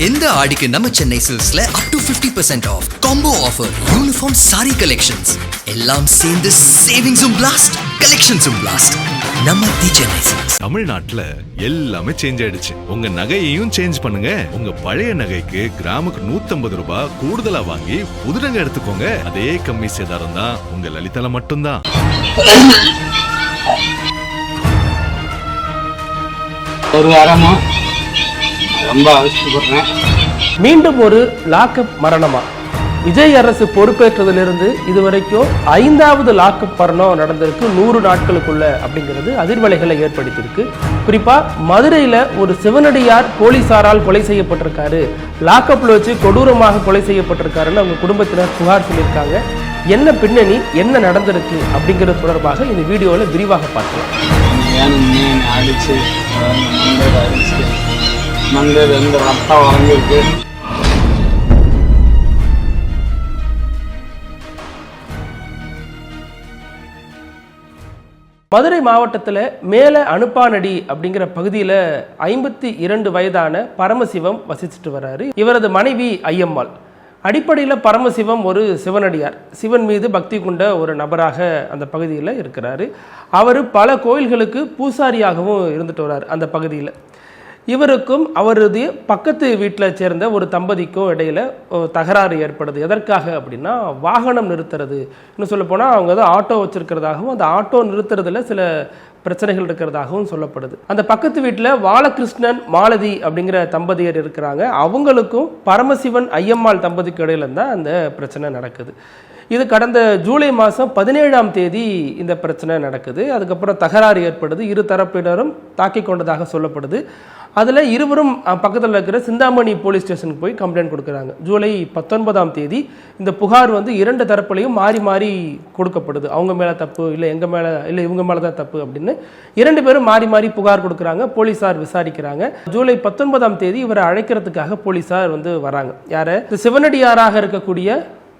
இந்த ஆடிக்கு நம்ம சென்னை சில்க்ஸ்ல up to 50% off combo offer uniform sari collections எல்லாம் சேர்ந்து சேவிங்ஸும் பிளாஸ்ட் கலெக்ஷன்ஸும் பிளாஸ்ட் நம்ம தி சென்னை சில்க்ஸ். தமிழ்நாட்டுல எல்லாமே சேஞ்ச் ஆயிடுச்சு. உங்க நகையையும் சேஞ்ச் பண்ணுங்க. உங்க பழைய நகைக்கு கிராமுக்கு 150 ரூபாய் கூடுதலா வாங்கி புது நகை எடுத்துக்கோங்க. அதே கம்மி சேதாரம் தான் உங்க லலிதால மட்டும்தான். ஒரு வாரமா ரொம்ப அவசரப்படுறேன். மீண்டும் ஒரு லாக்அப் மரணமா? விஜய் அரசு பொறுப்பேற்றதிலிருந்து இதுவரைக்கும் 5வது லாக்அப் மரணம் நடந்திருக்கு 100 நாட்களுக்குள்ள அப்படிங்கிறது அதிர்வலைகளை ஏற்படுத்தியிருக்கு. குறிப்பா மதுரையில ஒரு சிவனடியார் போலீசாரால் கொலை செய்யப்பட்டிருக்காரு, லாக்அப்ல வச்சு கொடூரமாக கொலை செய்யப்பட்டிருக்காருன்னு அவங்க குடும்பத்தினர் புகார் சொல்லியிருக்காங்க. என்ன பின்னணி, என்ன நடந்திருக்கு அப்படிங்கிறது தொடர்பாக இந்த வீடியோவில் விரிவாக பார்க்கலாம். அடிச்சு மண்டேல இருந்து ரத்தம் வாங்கியிருக்கு. மதுரை மாவட்டத்தில் மேல அனுப்பானடி அப்படிங்கிற பகுதியில் 52 வயதான பரமசிவம் வசிச்சுட்டு வர்றாரு. இவரது மனைவி ஐயம்மாள். அடிப்படையில் பரமசிவம் ஒரு சிவனடியார், சிவன் மீது பக்தி கொண்ட ஒரு நபராக அந்த பகுதியில் இருக்கிறாரு. அவர் பல கோயில்களுக்கு பூசாரியாகவும் இருந்துட்டு வர்றார் அந்த பகுதியில். இவருக்கும் அவரது பக்கத்து வீட்டில் சேர்ந்த ஒரு தம்பதிக்கும் இடையில் தகராறு ஏற்படுது. எதற்காக அப்படின்னா, வாகனம் நிறுத்துறது. இன்னும் சொல்ல போனால் அவங்க தான் ஆட்டோ வச்சிருக்கிறதாகவும் அந்த ஆட்டோ நிறுத்துறதுல சில பிரச்சனைகள் இருக்கிறதாகவும் சொல்லப்படுது. அந்த பக்கத்து வீட்டில் பாலகிருஷ்ணன் மாலதி அப்படிங்கிற தம்பதியர் இருக்கிறாங்க. அவங்களுக்கும் பரமசிவன் ஐயம்மாள் தம்பதிக்கு இடையில தான் அந்த பிரச்சனை நடக்குது. இது கடந்த ஜூலை மாதம் 17ஆம் தேதி இந்த பிரச்சனை நடக்குது. அதுக்கப்புறம் தகராறு ஏற்படுது. இரு தரப்பினரும் தாக்கி கொண்டதாக சொல்லப்படுது. அதில் இருவரும் பக்கத்தில் இருக்கிற சிந்தாமணி போலீஸ் ஸ்டேஷனுக்கு போய் கம்ப்ளைண்ட் கொடுக்குறாங்க. ஜூலை 19ஆம் தேதி இந்த புகார் 2 தரப்புலையும் மாறி மாறி கொடுக்கப்படுது. அவங்க மேலே தப்பு, இல்லை எங்கள் மேலே, இல்லை இவங்க மேலே தான் தப்பு அப்படின்னு 2 பேரும் மாறி மாறி புகார் கொடுக்குறாங்க. போலீஸார் விசாரிக்கிறாங்க. ஜூலை 19ஆம் தேதி இவரை அழைக்கிறதுக்காக போலீஸார் வராங்க. யாரை? சிவனடியாராக இருக்கக்கூடிய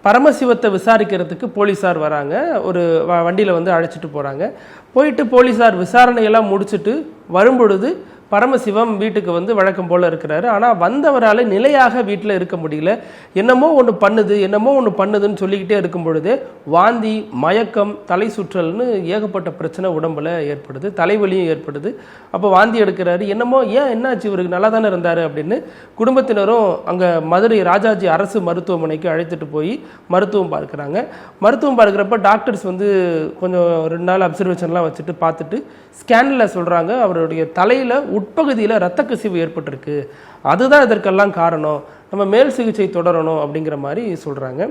பரமசிவத்தை விசாரிக்கிறதுக்கு போலீஸார் வராங்க. ஒரு வண்டியில் அழைச்சிட்டு போகிறாங்க. போயிட்டு போலீஸார் விசாரணையெல்லாம் முடிச்சுட்டு வரும்பொழுது பரமசிவம் வீட்டுக்கு வழக்கம் போல் இருக்கிறாரு. ஆனால் வந்தவரால் நிலையாக வீட்டில் இருக்க முடியல. என்னமோ ஒன்று பண்ணுதுன்னு சொல்லிக்கிட்டே இருக்கும் பொழுது வாந்தி, மயக்கம், தலை சுற்றல்னு ஏகப்பட்ட பிரச்சனை உடம்புல ஏற்படுது. தலைவலியும் ஏற்படுது. அப்போ வாந்தி எடுக்கிறாரு. என்னமோ என்னாச்சு, இவருக்கு நல்லா தானே இருந்தார் அப்படின்னு குடும்பத்தினரும் அங்கே மதுரை ராஜாஜி அரசு மருத்துவமனைக்கு அழைத்துட்டு போய் மருத்துவம் பார்க்குறாங்க. மருத்துவம் பார்க்குறப்ப டாக்டர்ஸ் கொஞ்சம் 2 நாள் அப்சர்வேஷன்லாம் வச்சுட்டு பார்த்துட்டு ஸ்கேனில் சொல்கிறாங்க, அவருடைய தலையில் உட்பகுதியில் இரத்த கசிவு ஏற்பட்டிருக்கு, அதுதான் இதற்கெல்லாம் காரணம், நம்ம மேல் சிகிச்சை தொடரணும் அப்படிங்கிற மாதிரி சொல்கிறாங்க.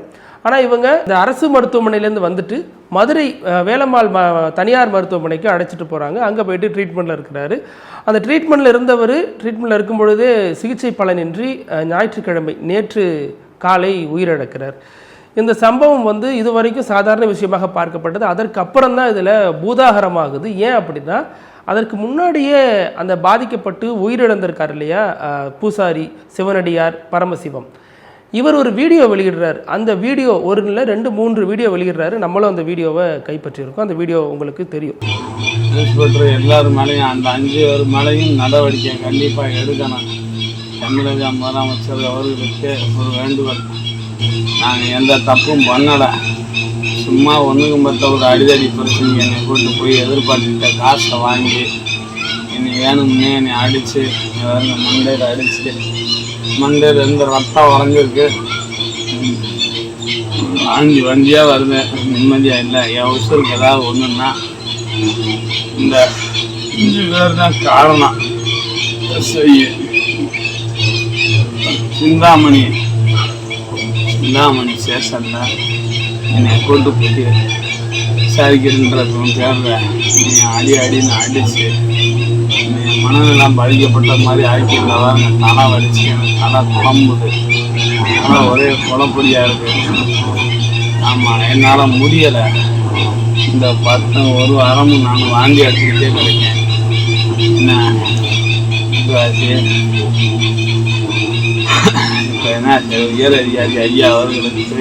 ஆனால் இவங்க இந்த அரசு மருத்துவமனையிலேருந்து மதுரை வேலம்மாள் தனியார் மருத்துவமனைக்கு அழைச்சிட்டு போகிறாங்க. அங்கே போயிட்டு ட்ரீட்மெண்ட்டில் இருக்கிறாரு. அந்த ட்ரீட்மெண்ட்டில் இருக்கும்பொழுதே இருக்கும் பொழுதே சிகிச்சை பலனின்றி ஞாயிற்றுக்கிழமை நேற்று காலை உயிரிழக்கிறார். இந்த சம்பவம் இது வரைக்கும் சாதாரண விஷயமாக பார்க்கப்பட்டது. அதற்கு அப்புறம் தான் இதில் பூதாகரமாகுது. ஏன் அப்படின்னா, அதற்கு முன்னாடியே அந்த பாதிக்கப்பட்டு உயிரிழந்திருக்கார் இல்லையா பூசாரி சிவனடியார் பரமசிவம், இவர் ஒரு வீடியோ வெளியிடுறார். அந்த வீடியோ 1 இல்லை 2 3 வீடியோ வெளியிடுறாரு. நம்மளும் அந்த வீடியோவை கைப்பற்றியிருக்கோம். அந்த வீடியோ உங்களுக்கு தெரியும். எல்லாரும் மேலேயும் அந்த 5 பேர் மேலேயும் நடவடிக்கை கண்டிப்பாக எடுக்கணும். தமிழக முதலமைச்சர் அவர்களுக்கு ஒரு வேண்டுகோள். நாங்கள் எந்த தப்பும் பண்ணலை. சும்மா ஒன்றுக்கும் பார்த்த ஒரு அடிதடி பிரச்சனை என்னை கூட்டு போய் எதிர்பார்த்துட்ட காசை வாங்கி என்னை வேணும்னே என்னை அடித்து மண்டையில் அடித்து மண்டையில் இருந்து ரத்தம் உறைஞ்சிருக்கு. வண்டியாக வருது, நிம்மதியாக இல்லை. என் உசுருக்கு ஏதாவது ஒன்றுன்னா இந்த 5 பேர் தான் காரணம். சிந்தாமணி ஸ்டேஷனில் என்னை கூட்டு போட்டு விசாரிக்கிறன்றதும் பேரில் நீ அடின்னு அடித்து என் மனநெல்லாம் பாதிக்கப்பட்ட மாதிரி ஆக்கியிருந்தவன் என் தலை வலிச்சு எனக்கு தலை குழம்புது. ஆனால் ஒரே குழப்படியாக இருக்குது. ஆமாம், என்னால் முடியலை. இந்த 1 வாரமும் நான் வாந்தி எடுத்துக்கிட்டே கிடைக்கேன். என்ன ஆச்சு? இப்போ என்ன உயர் அதிகாரி ஐயா அவர்களுக்கு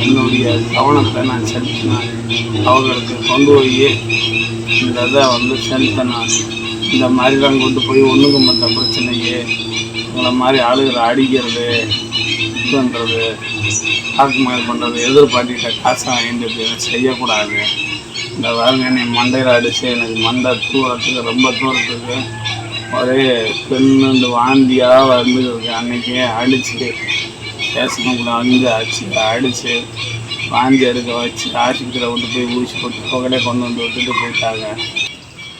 என்னுடைய கவனத்தை நான் செலுத்தினேன். அவர்களுக்கு கொண்டு போய் இந்த இதை செலுத்தினேன். இந்த மாதிரிலாம் கொண்டு போய் ஒன்றுக்கு மற்ற பிரச்சனையே உங்களை மாதிரி ஆளுகளை அடிக்கிறது, இது பண்ணுறது, தாக்குமாரி பண்ணுறது, எதிர்பார்ட்டிகிட்ட காசை வாங்கிட்டு செய்யக்கூடாது. இந்த பாருங்க என்னை மண்டையில் அடித்து எனக்கு மண்டை தூரத்துக்கு ரொம்ப தூரத்துக்கு ஒரே பெண்ணு வாந்தியாக வந்துருக்கு. அன்றைக்கே அடித்து ஸ்டேஷனுக்குள்ள அடித்து வாந்தி எடுக்க வச்சு ஆஸ்பத்திரியில் கொண்டு போய் ஊசி போட்டு புகழே கொண்டு வந்து விட்டுட்டு போயிட்டாங்க.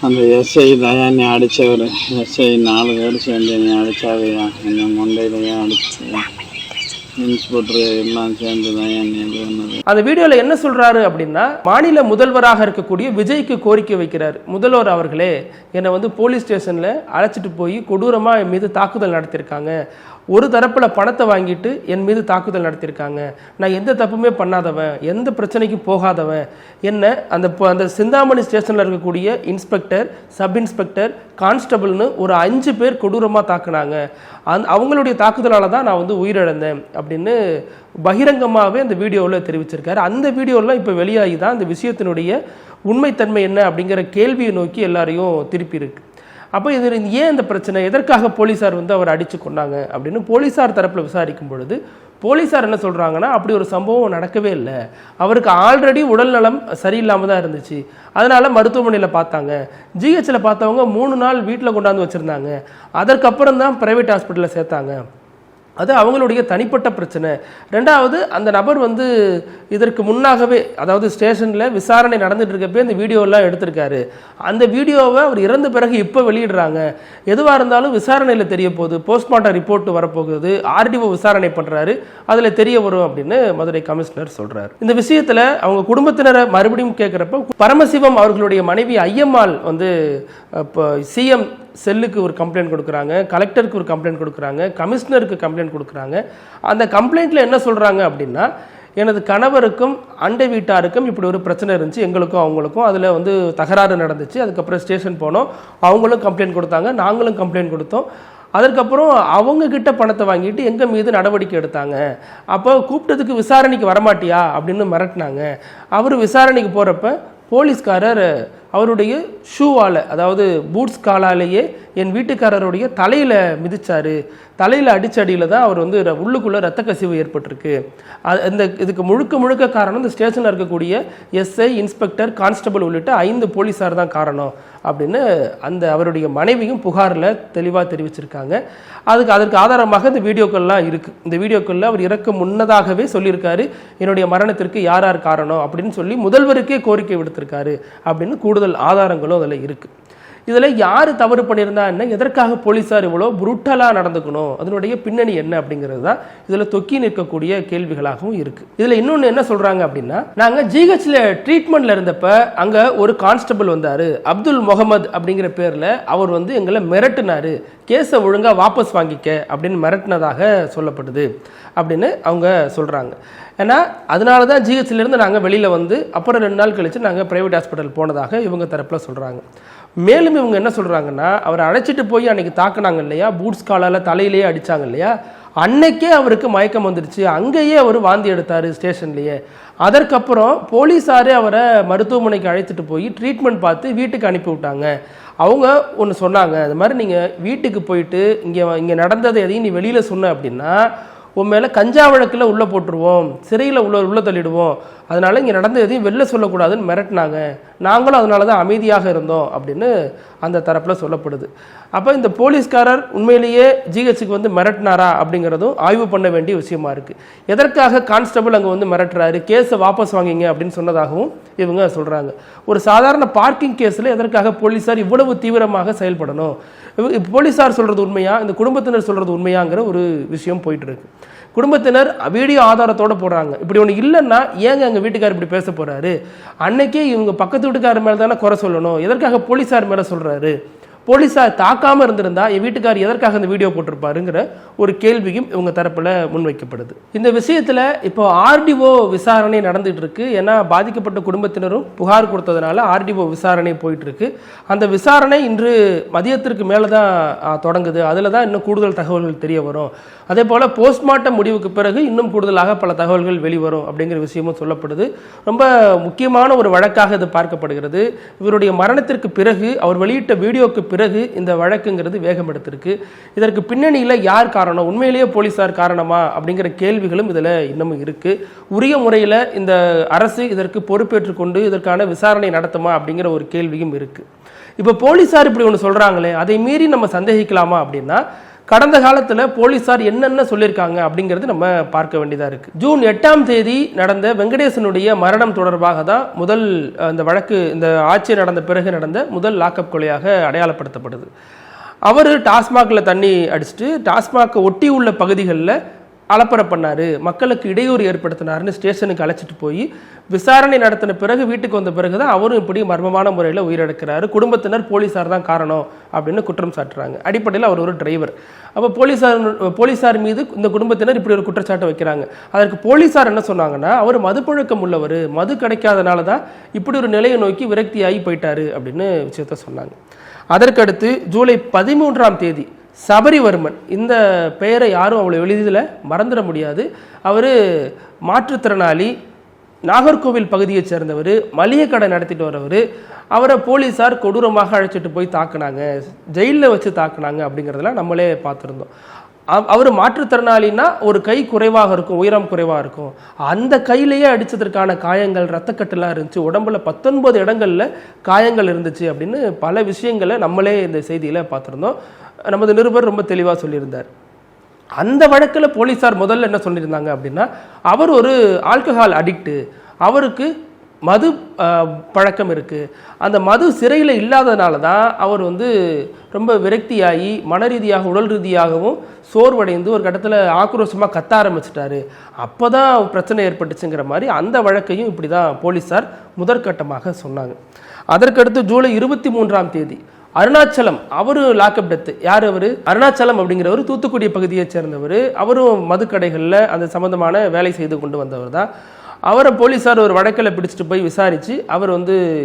அந்த எஸ்ஐ தான் என்னை அடித்தவர். எஸ்ஐ 4 பேர் சேர்ந்து என்னை அடித்தாவையா, என்னை மண்டையிலையா அடிச்சு இன்ஸ்பெக்டர் எல்லாம் சேர்ந்து தான் என்னை இது பண்ணது. அந்த வீடியோவில் என்ன சொல்கிறாரு அப்படின்னா, மாநில முதல்வராக இருக்கக்கூடிய விஜய்க்கு கோரிக்கை வைக்கிறார். முதல்வர் அவர்களே, என்னை வந்து போலீஸ் ஸ்டேஷனில் அழைச்சிட்டு போய் கொடூரமாக என் மீது தாக்குதல் நடத்தியிருக்காங்க. ஒரு தரப்பில் பணத்தை வாங்கிட்டு என் மீது தாக்குதல் நடத்தியிருக்காங்க. நான் எந்த தப்புமே பண்ணாதவன், எந்த பிரச்சனைக்கும் போகாதவன். என்ன அந்த சிந்தாமணி ஸ்டேஷனில் இருக்கக்கூடிய இன்ஸ்பெக்டர், சப் இன்ஸ்பெக்டர், கான்ஸ்டபிள்னு ஒரு 5 பேர் கொடூரமாக தாக்குனாங்க. அவங்களுடைய தாக்குதலால் தான் நான் வந்து உயிரிழந்தேன் அப்படின்னு பகிரங்கமாகவே அந்த வீடியோவில் தெரிவிச்சிருக்காரு. அந்த வீடியோலாம் இப்போ வெளியாகி தான் அந்த விஷயத்தினுடைய உண்மைத்தன்மை என்ன அப்படிங்கிற கேள்வியை நோக்கி எல்லாரையும் திருப்பி இருக்கு. அப்போ இது ஏன் இந்த பிரச்சனை, எதற்காக போலீஸார் வந்து அவர் அடித்து கொண்டாங்க அப்படின்னு போலீஸார் தரப்பில் விசாரிக்கும் பொழுது போலீஸார் என்ன சொல்கிறாங்கன்னா, அப்படி ஒரு சம்பவம் நடக்கவே இல்லை. அவருக்கு ஆல்ரெடி உடல் நலம் சரியில்லாமல் தான் இருந்துச்சு. அதனால் மருத்துவமனையில் பார்த்தாங்க. ஜிஹெச்சில் பார்த்தவங்க 3 நாள் வீட்டில் கொண்டாந்து வச்சுருந்தாங்க. அதற்கப்புறம் தான் ப்ரைவேட் ஹாஸ்பிட்டலில் சேர்த்தாங்க. அது அவங்களுடைய தனிப்பட்ட பிரச்சனை. 2வது, அந்த நபர் வந்து இதற்கு முன்னாகவே, அதாவது ஸ்டேஷனில் விசாரணை நடந்துட்டு இருக்கப்போ இந்த வீடியோலாம் எடுத்திருக்காரு. அந்த வீடியோவை அவர் இறந்த பிறகு இப்போ வெளியிடுறாங்க. எதுவாக இருந்தாலும் விசாரணையில் தெரிய போகுது, போஸ்ட்மார்ட்டம் ரிப்போர்ட் வரப்போகுது, ஆர்டிஓ விசாரணை பண்ணுறாரு, அதில் தெரிய வரும் அப்படின்னு மதுரை கமிஷனர் சொல்கிறார். இந்த விஷயத்தில் அவங்க குடும்பத்தினரை மறுபடியும் கேட்குறப்ப, பரமசிவம் அவர்களுடைய மனைவி ஐயம்மாள் வந்து இப்போ சிஎம் செல்லுக்கு ஒரு கம்ப்ளைண்ட் கொடுக்குறாங்க, கலெக்டருக்கு ஒரு கம்ப்ளைண்ட் கொடுக்குறாங்க, கமிஷனருக்கு கம்ப்ளைண்ட் கொடுக்குறாங்க. அந்த கம்ப்ளைண்ட்டில் என்ன சொல்கிறாங்க அப்படின்னா, எனது கணவருக்கும் அண்டை வீட்டாருக்கும் இப்படி ஒரு பிரச்சனை இருந்துச்சு, எங்களுக்கும் அவங்களுக்கும் அதில் வந்து தகராறு நடந்துச்சு. அதுக்கப்புறம் ஸ்டேஷன் போனோம், அவங்களும் கம்ப்ளைண்ட் கொடுத்தாங்க, நாங்களும் கம்ப்ளைண்ட் கொடுத்தோம். அதற்கப்புறம் அவங்கக்கிட்ட பணத்தை வாங்கிட்டு எங்கள் மீது நடவடிக்கை எடுத்தாங்க. அப்போ கூப்பிட்டதுக்கு விசாரணைக்கு வரமாட்டியா அப்படின்னு மிரட்டினாங்க. அவர் விசாரணைக்கு போகிறப்ப போலீஸ்காரர் அவருடைய ஷூவால், அதாவது பூட்ஸ் காலாலேயே என் வீட்டுக்காரருடைய தலையில் மிதிச்சார். தலையில் அடிச்சடியில் தான் அவர் வந்து உள்ளுக்குள்ளே ரத்த கசிவு ஏற்பட்டிருக்கு. இதுக்கு முழுக்க காரணம் இந்த ஸ்டேஷனில் இருக்கக்கூடிய எஸ்ஐ, இன்ஸ்பெக்டர், கான்ஸ்டபிள் உள்ளிட்ட 5 போலீஸார் தான் காரணம் அப்படின்னு அந்த அவருடைய மனைவியும் புகாரில் தெளிவாக தெரிவிச்சிருக்காங்க. அதற்கு ஆதாரமாக இந்த வீடியோக்கள்லாம் இருக்குது. இந்த வீடியோக்களில் அவர் இறக்க முன்னதாகவே சொல்லியிருக்காரு, என்னுடைய மரணத்திற்கு யார் யார் காரணம் அப்படின்னு சொல்லி முதல்வருக்கே கோரிக்கை விடுத்திருக்காரு அப்படின்னு கூடுதல் ஆதாரங்களும் அதில் இருக்குது. இதில் யார் தவறு பண்ணியிருந்தா என்ன, எதற்காக போலீஸார் இவ்வளோ புரூட்டலாக நடந்துக்கணும், அதனுடைய பின்னணி என்ன அப்படிங்கிறது தான் இதில் தொக்கி நிற்கக்கூடிய கேள்விகளாகவும் இருக்குது. இதில் இன்னொன்று என்ன சொல்கிறாங்க அப்படின்னா, நாங்கள் ஜிஹெச்சில் ட்ரீட்மெண்ட்டில் இருந்தப்போ அங்கே ஒரு கான்ஸ்டபிள் வந்தார், அப்துல் முகமது அப்படிங்கிற பேரில். அவர் வந்து எங்களை மிரட்டினார், கேஸை ஒழுங்காக வாபஸ் வாங்கிக்க அப்படின்னு மிரட்டினதாக சொல்லப்படுது அப்படின்னு அவங்க சொல்கிறாங்க. ஏன்னா அதனால தான் ஜிஹெச்சிலேருந்து நாங்கள் வெளியில் வந்து அப்புறம் 2 நாள் கழித்து நாங்கள் ப்ரைவேட் ஹாஸ்பிட்டல் போனதாக இவங்க தரப்பில் சொல்கிறாங்க. மேலும் இவங்க என்ன சொல்கிறாங்கன்னா, அவரை அழைச்சிட்டு போய் அன்றைக்கி தாக்குனாங்க இல்லையா, பூட்ஸ் காலால் தலையிலேயே அடித்தாங்க இல்லையா, அன்னைக்கே அவருக்கு மயக்கம் வந்துடுச்சு, அங்கேயே அவர் வாந்தி எடுத்தார் ஸ்டேஷன்லேயே. அதற்கப்புறம் போலீஸாரே அவரை மருத்துவமனைக்கு அழைச்சிட்டு போய் ட்ரீட்மெண்ட் பார்த்து வீட்டுக்கு அனுப்பி விட்டாங்க. அவங்க ஒன்று சொன்னாங்க, அது மாதிரி நீங்கள் வீட்டுக்கு போயிட்டு இங்கே நடந்ததை எதையும் நீ வெளியில் சொன்ன அப்படின்னா உன் மேலே கஞ்சா வழக்கில் உள்ளே போட்டுருவோம், சிறையில் உள்ள தள்ளிடுவோம், அதனால் இங்கே நடந்த எதையும் வெளில சொல்லக்கூடாதுன்னு மிரட்டினாங்க. நாங்களும் அதனால தான் அமைதியாக இருந்தோம் அப்படின்னு அந்த தரப்பில் சொல்லப்படுது. அப்போ இந்த போலீஸ்காரர் உண்மையிலேயே ஜிஹெச்சுக்கு வந்து மிரட்டினாரா அப்படிங்கிறதும் ஆய்வு பண்ண வேண்டிய விஷயமா இருக்குது. எதற்காக கான்ஸ்டபிள் அங்கே வந்து மிரட்டுறாரு, கேஸை வாபஸ் வாங்கிங்க அப்படின்னு சொன்னதாகவும் இவங்க சொல்கிறாங்க. ஒரு சாதாரண பார்க்கிங் கேஸில் எதற்காக போலீஸார் இவ்வளவு தீவிரமாக செயல்படணும், போலீஸார் சொல்கிறது உண்மையா, இந்த குடும்பத்தினர் சொல்கிறது உண்மையாங்கிற ஒரு விஷயம் போயிட்டு இருக்கு. குடும்பத்தினர் வீடியோ ஆதாரத்தோடு போடுறாங்க. இப்படி ஒன்று இல்லைன்னா ஏங்க எங்கள் வீட்டுக்காரர் இப்படி பேச போகிறாரு, அன்னைக்கே இவங்க பக்கத்து வீட்டுக்காரர் மேலே தானே குறை சொல்லணும், எதற்காக போலீஸார் மேலே சொல்கிறாரு, போலீஸார் தாக்காமல் இருந்திருந்தா என் வீட்டுக்காரர் எதற்காக இந்த வீடியோ போட்டிருப்பாருங்கிற ஒரு கேள்வியும் இவங்க தரப்பில் முன்வைக்கப்படுது. இந்த விஷயத்தில் இப்போ ஆர்டிஓ விசாரணை நடந்துட்டு இருக்கு. ஏன்னா பாதிக்கப்பட்ட குடும்பத்தினரும் புகார் கொடுத்ததுனால ஆர்டிஓ விசாரணை போயிட்டு இருக்கு. அந்த விசாரணை இன்று மதியத்திற்கு மேலே தான் தொடங்குது. அதில் தான் இன்னும் கூடுதல் தகவல்கள் தெரிய வரும். அதே போல் போஸ்ட்மார்ட்டம் முடிவுக்கு பிறகு இன்னும் கூடுதலாக பல தகவல்கள் வெளிவரும் அப்படிங்கிற விஷயமும் சொல்லப்படுது. ரொம்ப முக்கியமான ஒரு வழக்காக இது பார்க்கப்படுகிறது. இவருடைய மரணத்திற்கு பிறகு, அவர் வெளியிட்ட வீடியோக்கு பிறகு இந்த வழக்குங்கிறது வேகம் எடுத்திருக்கு. இதற்கு பின்னணியில் யார் காரணம், உண்மையிலேயே போலீஸார் காரணமா அப்படிங்கிற கேள்விகளும் இதில் இன்னமும் இருக்கு. உரிய முறையில் இந்த அரசு இதற்கு பொறுப்பேற்றுக் கொண்டு இதற்கான விசாரணை நடத்துமா அப்படிங்கிற ஒரு கேள்வியும் இருக்கு. இப்போ போலீஸார் இப்படி ஒன்று சொல்றாங்களே, அதை மீறி நம்ம சந்தேகிக்கலாமா அப்படின்னா, கடந்த காலத்தில் போலீஸார் என்னென்ன சொல்லியிருக்காங்க அப்படிங்கிறது நம்ம பார்க்க வேண்டியதாக இருக்குது. ஜூன் 8ஆம் தேதி நடந்த வெங்கடேசனுடைய மரணம் தொடர்பாக தான் முதல் இந்த வழக்கு, இந்த ஆட்சி நடந்த பிறகு நடந்த முதல் லாக்அப் கொலையாக அடையாளப்படுத்தப்படுது. அவர் டாஸ்மாகில் தண்ணி அடிச்சுட்டு டாஸ்மாகை ஒட்டி உள்ள பகுதிகளில் அலப்பறை பண்ணார், மக்களுக்கு இடையூறு ஏற்படுத்தினார்னு ஸ்டேஷனுக்கு அழைச்சிட்டு போய் விசாரணை நடத்தின பிறகு வீட்டுக்கு வந்த பிறகு தான் அவரும் இப்படி மர்மமான முறையில் உயிரிழக்கிறாரு. குடும்பத்தினர் போலீஸார் தான் காரணம் அப்படின்னு குற்றம் சாட்டுறாங்க. அடிப்படையில் அவர் ஒரு டிரைவர். அப்போ போலீஸார் மீது இந்த குடும்பத்தினர் இப்படி ஒரு குற்றச்சாட்டை வைக்கிறாங்க. அதற்கு போலீஸார் என்ன சொன்னாங்கன்னா, அவர் மதுப்பழக்கம் உள்ளவர், மது கிடைக்காதனால தான் இப்படி ஒரு நிலையை நோக்கி விரக்தியாகி போயிட்டாரு அப்படின்னு விஷயத்த சொன்னாங்க. அதற்கடுத்து ஜூலை 13ஆம் தேதி சபரிவர்மன், இந்த பெயரை யாரும் அவ்வளோ எளிதில் மறந்துட முடியாது. அவர் மாற்றுத்திறனாளி, நாகர்கோவில் பகுதியை சேர்ந்தவர், மளிகை கடை நடத்திட்டு வரவர். அவரை போலீஸார் கொடூரமாக அழைச்சிட்டு போய் தாக்குனாங்க, ஜெயிலில் வச்சு தாக்குனாங்க அப்படிங்கிறதெல்லாம் நம்மளே பார்த்துருந்தோம். அவர் மாற்றுத்திறனாளின்னா ஒரு கை குறைவாக இருக்கும், உயரம் குறைவாக இருக்கும். அந்த கையிலேயே அடித்ததற்கான காயங்கள், ரத்தக்கட்டுலாம் இருந்துச்சு, உடம்புல 19 இடங்களில் காயங்கள் இருந்துச்சு அப்படின்னு பல விஷயங்களை நம்மளே இந்த செய்தியில் பார்த்துருந்தோம். நமது நிருபர் ரொம்ப தெளிவாக சொல்லியிருந்தார். அந்த வழக்கில் போலீஸார் முதல்ல என்ன சொல்லியிருந்தாங்க அப்படின்னா, அவர் ஒரு ஆல்கஹால் அடிக்ட்டு, அவருக்கு மது பழக்கம் இருக்குது, அந்த மது சிறையில் இல்லாததுனால தான் அவர் ரொம்ப விரக்தியாகி மன ரீதியாக உடல் ரீதியாகவும் சோர்வடைந்து ஒரு கட்டத்தில் ஆக்ரோஷமாக கத்த ஆரம்பிச்சிட்டாரு, அப்போ தான் பிரச்சனை ஏற்பட்டுச்சுங்கிற மாதிரி அந்த வழக்கையும் இப்படி தான் போலீஸார் முதற்கட்டமாக சொன்னாங்க. அதற்கடுத்து ஜூலை 23ஆம் தேதி அருணாச்சலம், அவரு லாக்அப் டெத்து. யார் அவர்? அருணாச்சலம் அப்படிங்கிறவர் தூத்துக்குடி பகுதியை சேர்ந்தவர். அவரும் மதுக்கடைகளில் அந்த சம்பந்தமான வேலை செய்து கொண்டு வந்தவர் தான். அவரை போலீஸார் ஒரு வழக்கில் பிடிச்சிட்டு போய் விசாரித்து அவர்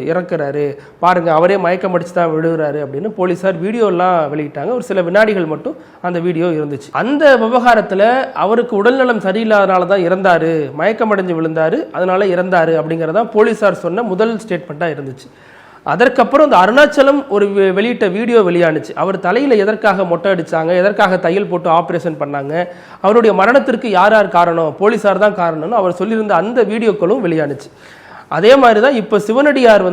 இறக்குறாரு, பாருங்கள் அவரே மயக்கம் அடிச்சு தான் விழுகிறாரு அப்படின்னு போலீஸார் வீடியோலாம் வெளியிட்டாங்க. ஒரு சில வினாடிகள் மட்டும் அந்த வீடியோ இருந்துச்சு. அந்த விவகாரத்தில் அவருக்கு உடல்நலம் சரியில்லாதனால தான் இறந்தார், மயக்கம் அடைஞ்சு விழுந்தார், அதனால இறந்தார் அப்படிங்கிறதான் போலீஸார் சொன்ன முதல் ஸ்டேட்மெண்ட்டாக இருந்துச்சு. அதற்கப்புறம் இந்த அருணாச்சலம் ஒரு வெளியிட்ட வீடியோ வெளியானுச்சு. அவர் தலையில் எதற்காக மொட்டை அடித்தாங்க, எதற்காக தையல் போட்டு ஆப்ரேஷன் பண்ணாங்க, அவருடைய மரணத்திற்கு யார் யார் காரணம், போலீஸார் தான் காரணம்னு அவர் சொல்லியிருந்த அந்த வீடியோக்களும் வெளியானுச்சு. அதே மாதிரி தான் இப்போ சிவனடியார்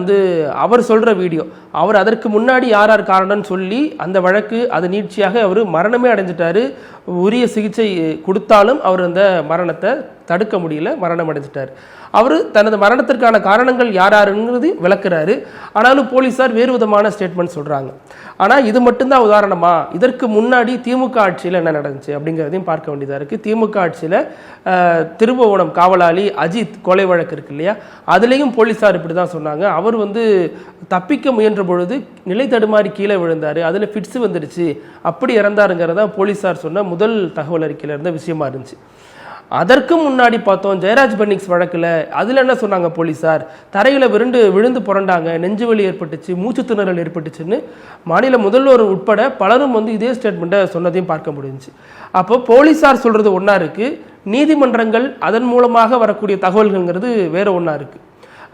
அவர் சொல்கிற வீடியோ, அவர் அதற்கு முன்னாடி யார் யார் காரணம்னு சொல்லி அந்த வழக்கு அது நீட்சியாக அவர் மரணமே அடைஞ்சிட்டாரு. உரிய சிகிச்சை கொடுத்தாலும் அவர் அந்த மரணத்தை தடுக்க முடியல, மரணம் அடைஞ்சிட்டார். அவர் தனது மரணத்திற்கான காரணங்கள் யார் யாருங்கிறது விளக்குறாரு. ஆனாலும் போலீஸார் வேறு விதமான ஸ்டேட்மெண்ட் சொல்கிறாங்க. ஆனால் இது மட்டும்தான் உதாரணமா? இதற்கு முன்னாடி திமுக ஆட்சியில் என்ன நடந்துச்சு அப்படிங்கிறதையும் பார்க்க வேண்டியதாக இருக்குது. திமுக ஆட்சியில் திருபுவனம் காவலாளி அஜித் கொலை வழக்கு இருக்கு இல்லையா, அதுலேயும் போலீஸார் இப்படி தான் சொன்னாங்க. அவர் தப்பிக்க முயன்ற பொழுது நிலை தடுமாறி கீழே விழுந்தார், அதில் ஃபிட்ஸு வந்துடுச்சு, அப்படி இறந்தாருங்கிறதா போலீஸார் சொன்ன முதல் தகவல் அறிக்கையில் இருந்த விஷயமா இருந்துச்சு. அதற்கு முன்னாடி பார்த்தோம் ஜெயராஜ் பென்னிக்ஸ் வழக்கில், அதில் என்ன சொன்னாங்க போலீஸார், தரையில் விழுந்து புரண்டாங்க, நெஞ்சு வலி ஏற்பட்டுச்சு, மூச்சு திணறல் ஏற்பட்டுச்சுன்னு மாநில முதல்வர் உட்பட பலரும் இதே ஸ்டேட்மெண்ட்டை சொன்னதையும் பார்க்க முடிஞ்சிச்சு. அப்போ போலீஸார் சொல்கிறது ஒன்றா இருக்குது, நீதிமன்றங்கள் அதன் மூலமாக வரக்கூடிய தகவல்கள்ங்கிறது வேற ஒன்றா இருக்குது.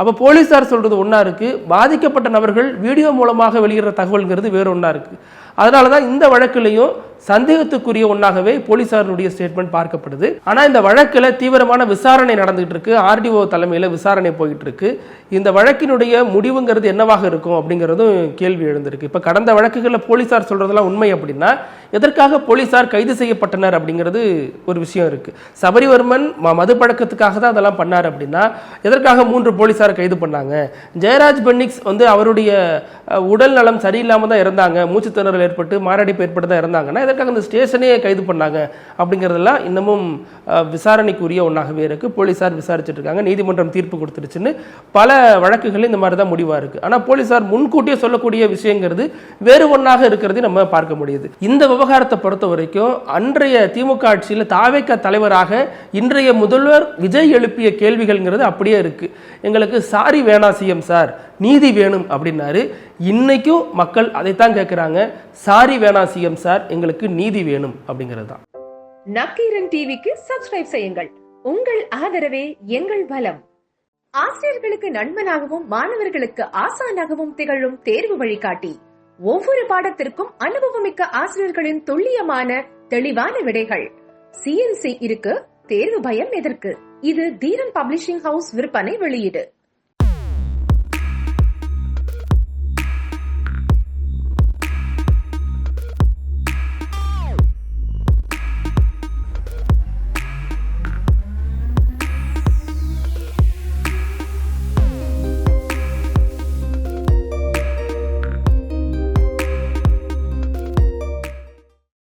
அப்போ போலீஸார் சொல்கிறது ஒன்றா இருக்குது, பாதிக்கப்பட்ட நபர்கள் வீடியோ மூலமாக வெளியிடுற தகவல்ங்கிறது வேற ஒன்றா இருக்குது. அதனால தான் இந்த வழக்கிலையும் சந்தேகத்துக்குரிய ஒன்றாகவே போலீசாருடைய ஸ்டேட்மெண்ட் பார்க்கப்படுது. ஆனால் இந்த வழக்கில் தீவிரமான விசாரணை நடந்துகிட்டு இருக்கு, ஆர்டிஓ தலைமையில் விசாரணை போயிட்டு இருக்கு. இந்த வழக்கினுடைய முடிவுங்கிறது என்னவாக இருக்கும் அப்படிங்கிறதும் கேள்வி எழுந்திருக்கு. இப்போ கடந்த வழக்குகளில் போலீஸார் சொல்றதெல்லாம் உண்மை அப்படின்னா எதற்காக போலீஸார் கைது செய்யப்பட்டனர் அப்படிங்கிறது ஒரு விஷயம் இருக்கு. சபரிவர்மன் மது பழக்கத்துக்காக தான் அதெல்லாம் பண்ணார் அப்படின்னா எதற்காக 3 போலீஸாரை கைது பண்ணாங்க? ஜெயராஜ் பென்னிக்ஸ் அவருடைய உடல் நலம் சரியில்லாமல் தான் இறந்தாங்க, மூச்சு திணறல் ஏற்பட்டு மாரடைப்பு ஏற்பட்டு தான் இறந்தாங்கன்னா எதற்காக அந்த ஸ்டேஷனே கைது பண்ணாங்க அப்படிங்கிறதெல்லாம் இன்னமும் விசாரணைக்குரிய ஒன்றாகவே இருக்குது. போலீஸார் விசாரிச்சுட்டு இருக்காங்க, நீதிமன்றம் தீர்ப்பு கொடுத்துருச்சுன்னு பல வழக்குகள் இந்த மாதிரி தான் முடிவாக இருக்குது. ஆனால் போலீஸார் முன்கூட்டியே சொல்லக்கூடிய விஷயங்கிறது வேறு ஒன்றாக இருக்கிறது நம்ம பார்க்க முடியுது. இந்த விவகாரத்தை பொறுத்த வரைக்கும் அன்றைய திமுக ஆட்சியில் தாவேக தலைவராக இன்றைய முதல்வர் விஜய் எழுப்பிய கேள்விகள்ங்கிறது அப்படியே இருக்கு. எங்களுக்கு சாரி வேணா சிஎம் சார், நீதி வேணும் அப்படின்னாரு. இன்னைக்கும் மக்கள் அதைத்தான் கேட்கிறாங்க, சாரி வேணா சிஎம் சார், எங்களுக்கு நீதி வேணும் அப்படிங்கிறது தான். நக்கீரன் டிவிக்கு சப்ஸ்கிரைப் செய்யுங்கள். உங்கள் ஆதரவே எங்கள் பலம். ஆசிரியர்களுக்கு நண்பனாகவும் மாணவர்களுக்கு ஆசானாகவும் திகழும் தேர்வு வழிகாட்டி ஒவ்வொரு பாடத்திற்கும் அனுபவமிக்க ஆசிரியர்களின் துல்லியமான தெளிவான விடைகள். CNC இருக்கு, தேர்வு பயம் எதற்கு? இது தீரன் பப்ளிஷிங் ஹவுஸ் விற்பனை வெளியீடு.